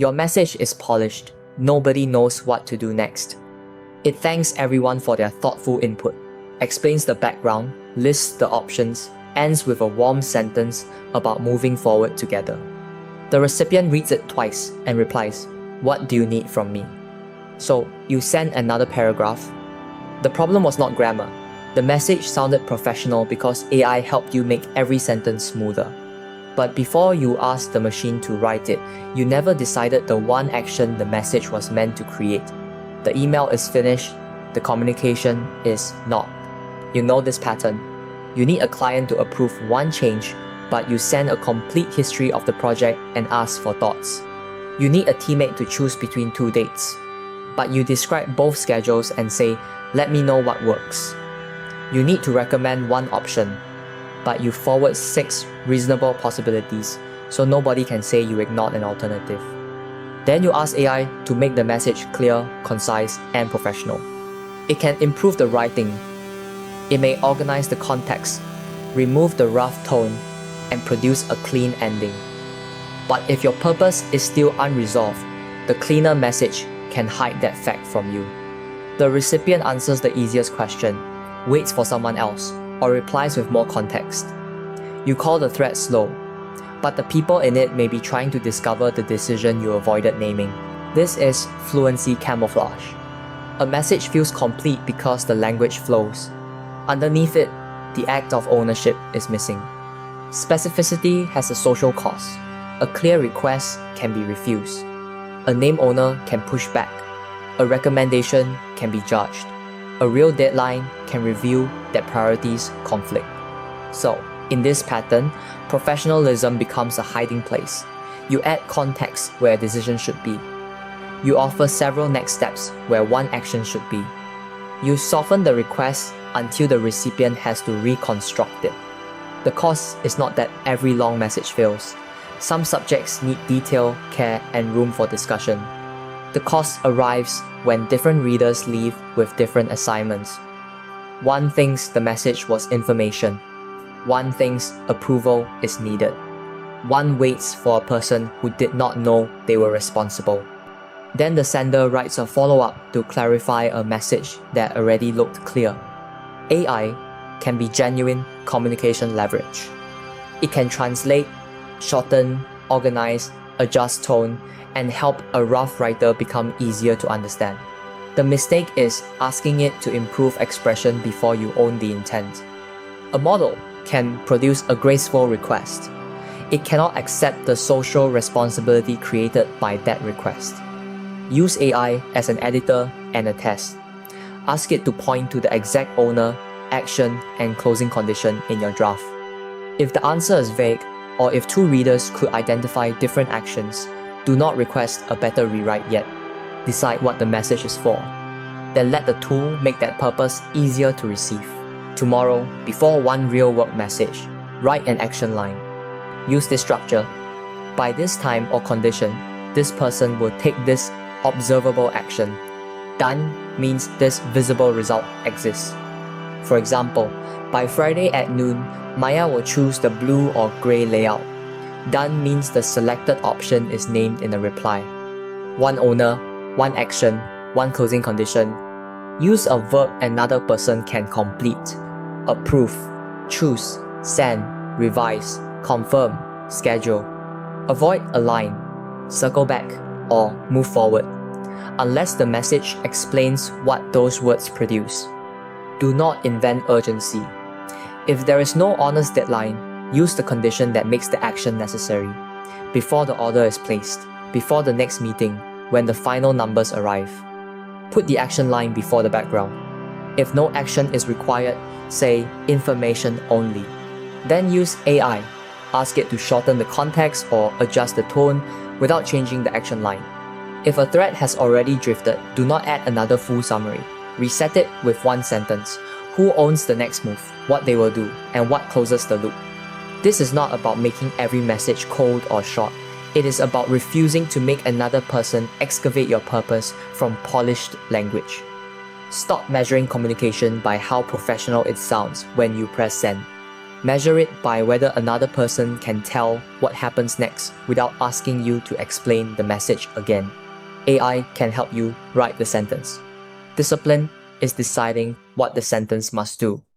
Your message is polished. Nobody knows what to do next. It thanks everyone for their thoughtful input, explains the background, lists the options, ends with a warm sentence about moving forward together. The recipient reads it twice and replies, "What do you need from me?" So you send another paragraph. The problem was not grammar. The message sounded professional because AI helped you make every sentence smoother. But before you asked the machine to write it, you never decided the one action the message was meant to create. The email is finished, the communication is not. You know this pattern. You need a client to approve one change, but you send a complete history of the project and ask for thoughts. You need a teammate to choose between two dates, but you describe both schedules and say, "Let me know what works." You need to recommend one option, but you forward 6 reasonable possibilities, so nobody can say you ignored an alternative. Then you ask AI to make the message clear, concise, and professional. It can improve the writing. It may organize the context, remove the rough tone, and produce a clean ending. But if your purpose is still unresolved, the cleaner message can hide that fact from you. The recipient answers the easiest question, waits for someone else, or replies with more context. You call the thread slow, but the people in it may be trying to discover the decision you avoided naming. This is fluency camouflage. A message feels complete because the language flows. Underneath it, the act of ownership is missing. Specificity has a social cost. A clear request can be refused. A name owner can push back. A recommendation can be judged. A real deadline can reveal that priorities conflict. So, in this pattern, professionalism becomes a hiding place. You add context where a decision should be. You offer several next steps where one action should be. You soften the request until the recipient has to reconstruct it. The cost is not that every long message fails. Some subjects need detail, care, and room for discussion. The cost arrives when different readers leave with different assignments. One thinks the message was information. One thinks approval is needed. One waits for a person who did not know they were responsible. Then the sender writes a follow-up to clarify a message that already looked clear. AI can be genuine communication leverage. It can translate, shorten, organize, adjust tone, and help a rough writer become easier to understand. The mistake is asking it to improve expression before you own the intent. A model can produce a graceful request. It cannot accept the social responsibility created by that request. Use AI as an editor and a test. Ask it to point to the exact owner, action, and closing condition in your draft. If the answer is vague, or if two readers could identify different actions, do not request a better rewrite yet. Decide what the message is for. Then let the tool make that purpose easier to receive. Tomorrow, before one real-world message, write an action line. Use this structure. By this time or condition, this person will take this observable action. Done means this visible result exists. For example, by Friday at noon, Maya will choose the blue or gray layout. Done means the selected option is named in the reply. One owner, one action, one closing condition. Use a verb another person can complete. Approve, choose, send, revise, confirm, schedule. Avoid align, circle back, or move forward, unless the message explains what those words produce. Do not invent urgency. If there is no honest deadline, use the condition that makes the action necessary. Before the order is placed, before the next meeting, when the final numbers arrive. Put the action line before the background. If no action is required, say information only. Then use AI. Ask it to shorten the context or adjust the tone without changing the action line. If a thread has already drifted, do not add another full summary. Reset it with one sentence. Who owns the next move, what they will do, and what closes the loop. This is not about making every message cold or short. It is about refusing to make another person excavate your purpose from polished language. Stop measuring communication by how professional it sounds when you press send. Measure it by whether another person can tell what happens next without asking you to explain the message again. AI can help you write the sentence. Discipline is deciding what the sentence must do.